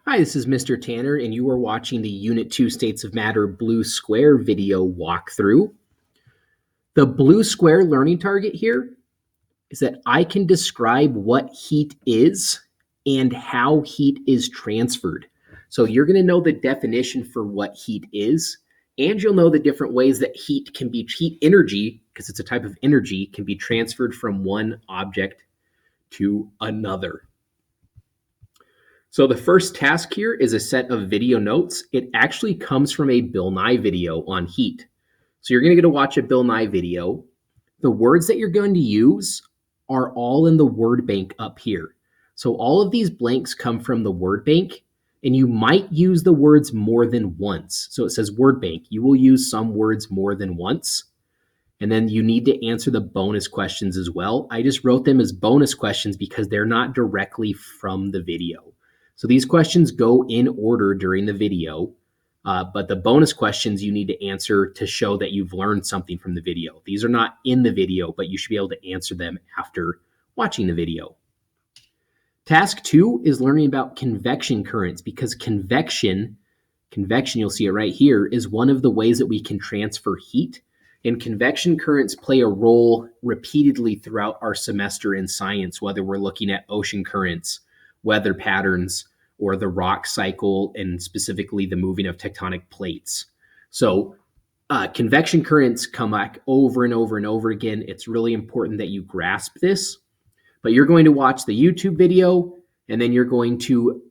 Hi, this is Mr. Tanner, and you are watching the Unit 2 States of Matter Blue Square video walkthrough. The blue square learning target here is that I can describe what heat is and how heat is transferred. So you're going to know the definition for what heat is, and you'll know the different ways that heat energy, because it's a type of energy, can be transferred from one object to another. So the first task here is a set of video notes. It actually comes from a Bill Nye video on heat. So you're going to get to watch a Bill Nye video. The words that you're going to use are all in the word bank up here. So all of these blanks come from the word bank, and you might use the words more than once. So it says word bank. You will use some words more than once. And then you need to answer the bonus questions as well. I just wrote them as bonus questions because they're not directly from the video. So these questions go in order during the video, but the bonus questions you need to answer to show that you've learned something from the video. These are not in the video, but you should be able to answer them after watching the video. Task 2 is learning about convection currents, because convection, you'll see it right here, is one of the ways that we can transfer heat. And convection currents play a role repeatedly throughout our semester in science, whether we're looking at ocean currents, weather patterns, or the rock cycle, and specifically the moving of tectonic plates. So convection currents come back over and over and over again. It's really important that you grasp this. But you're going to watch the YouTube video, and then you're going to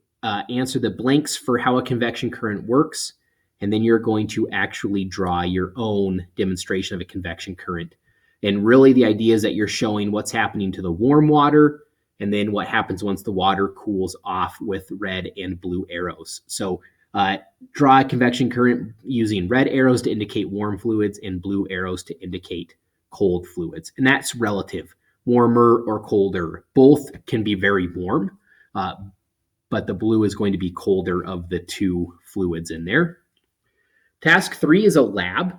answer the blanks for how a convection current works, and then you're going to actually draw your own demonstration of a convection current. And really the idea is that you're showing what's happening to the warm water, and then what happens once the water cools off with red and blue arrows. So draw a convection current using red arrows to indicate warm fluids and blue arrows to indicate cold fluids. And that's relative. Warmer or colder. Both can be very warm, but the blue is going to be colder of the two fluids in there. Task 3 is a lab.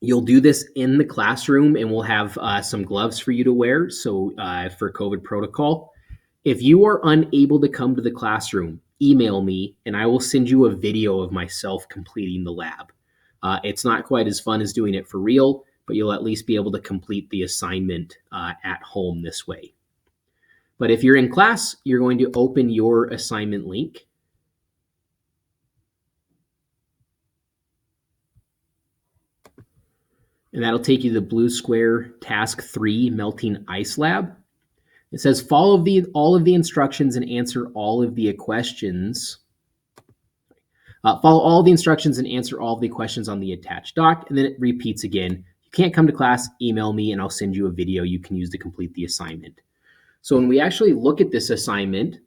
You'll do this in the classroom, and we'll have some gloves for you to wear, so for COVID protocol. If you are unable to come to the classroom, email me, and I will send you a video of myself completing the lab. It's not quite as fun as doing it for real, but you'll at least be able to complete the assignment at home this way. But if you're in class, you're going to open your assignment link. And that'll take you to the blue square task 3 melting ice lab. It says follow all of the instructions and answer all of the questions. Follow all the instructions and answer all of the questions on the attached doc. And then it repeats again. You can't come to class, email me, and I'll send you a video you can use to complete the assignment. So when we actually look at this assignment,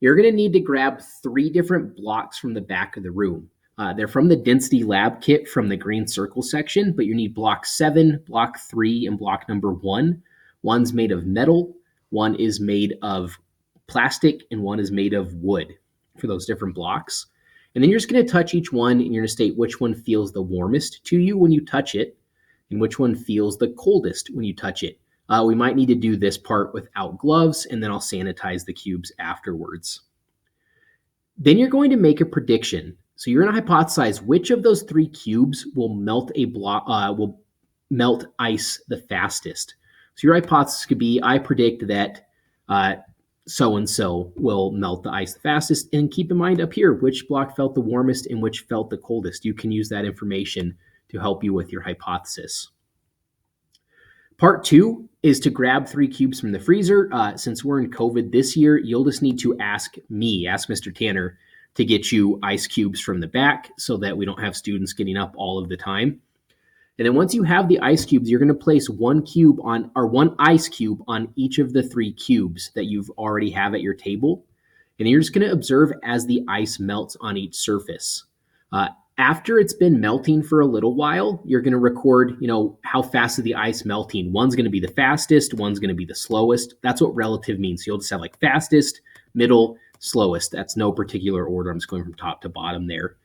you're going to need to grab 3 different blocks from the back of the room. They're from the density lab kit from the green circle section, but you need block 7, block 3, and block number 1. One's made of metal, one is made of plastic, and one is made of wood for those different blocks. And then you're just going to touch each one, and you're going to state which one feels the warmest to you when you touch it, and which one feels the coldest when you touch it. We might need to do this part without gloves, and then I'll sanitize the cubes afterwards. Then you're going to make a prediction. So you're going to hypothesize which of those 3 cubes will melt ice the fastest. So your hypothesis could be, I predict that so-and-so will melt the ice the fastest. And keep in mind up here, which block felt the warmest and which felt the coldest. You can use that information to help you with your hypothesis. Part 2 is to grab 3 cubes from the freezer. Since we're in COVID this year, you'll just need to ask Mr. Tanner, to get you ice cubes from the back so that we don't have students getting up all of the time. And then once you have the ice cubes, you're going to place one ice cube on each of the 3 cubes that you've already have at your table. And you're just going to observe as the ice melts on each surface. After it's been melting for a little while, you're going to record, how fast is the ice melting. One's going to be the fastest, one's going to be the slowest. That's what relative means. So you'll just have like fastest, middle, slowest. That's no particular order. I'm just going from top to bottom there.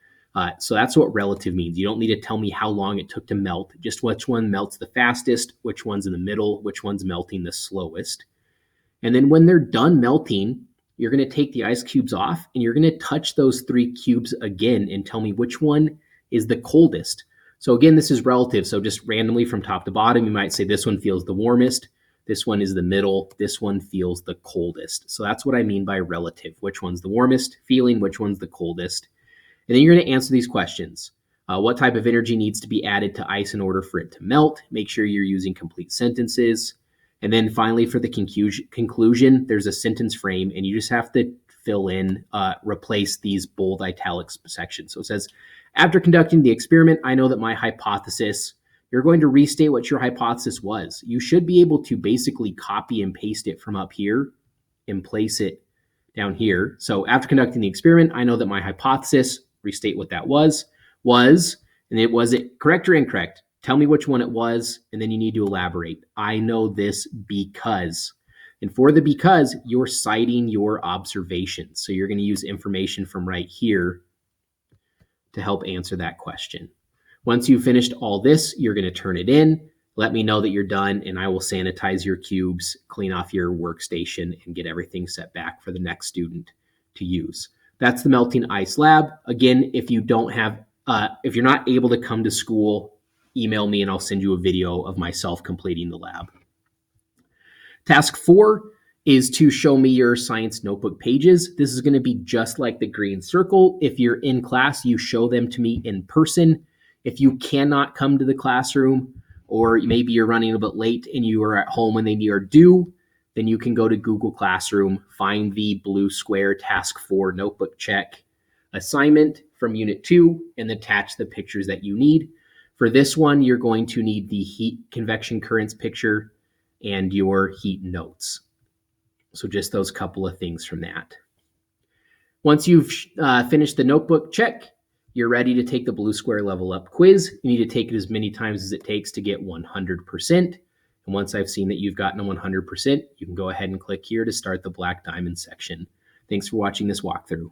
So that's what relative means. You don't need to tell me how long it took to melt, just which one melts the fastest, which one's in the middle, which one's melting the slowest. And then when they're done melting, you're going to take the ice cubes off and you're going to touch those 3 cubes again and tell me which one is the coldest. So again, this is relative. So just randomly from top to bottom, you might say this one feels the warmest, this one is the middle, this one feels the coldest. So that's what I mean by relative. Which one's the warmest feeling, which one's the coldest. And then you're going to answer these questions. What type of energy needs to be added to ice in order for it to melt? Make sure you're using complete sentences. And then finally, for the conclusion, there's a sentence frame, and you just have to fill in, replace these bold italics sections. So it says, after conducting the experiment, I know that my hypothesis, you're going to restate what your hypothesis was. You should be able to basically copy and paste it from up here and place it down here. So after conducting the experiment, I know that my hypothesis, restate what that was, and was it correct or incorrect? Tell me which one it was, and then you need to elaborate. I know this because. And for the because, you're citing your observations. So you're going to use information from right here to help answer that question. Once you've finished all this, you're going to turn it in. Let me know that you're done, and I will sanitize your cubes, clean off your workstation, and get everything set back for the next student to use. That's the Melting Ice Lab. Again, if you don't have, if you're not able to come to school, email me and I'll send you a video of myself completing the lab. Task 4 is to show me your science notebook pages. This is going to be just like the green circle. If you're in class, you show them to me in person. If you cannot come to the classroom, or maybe you're running a bit late and you are at home when they are due, then you can go to Google Classroom, find the blue square Task 4 notebook check assignment from Unit 2, and attach the pictures that you need. For this one, you're going to need the heat convection currents picture and your heat notes. So just those couple of things from that. Once you've finished the notebook check, you're ready to take the blue square level up quiz. You need to take it as many times as it takes to get 100%. And once I've seen that you've gotten a 100%, you can go ahead and click here to start the black diamond section. Thanks for watching this walkthrough.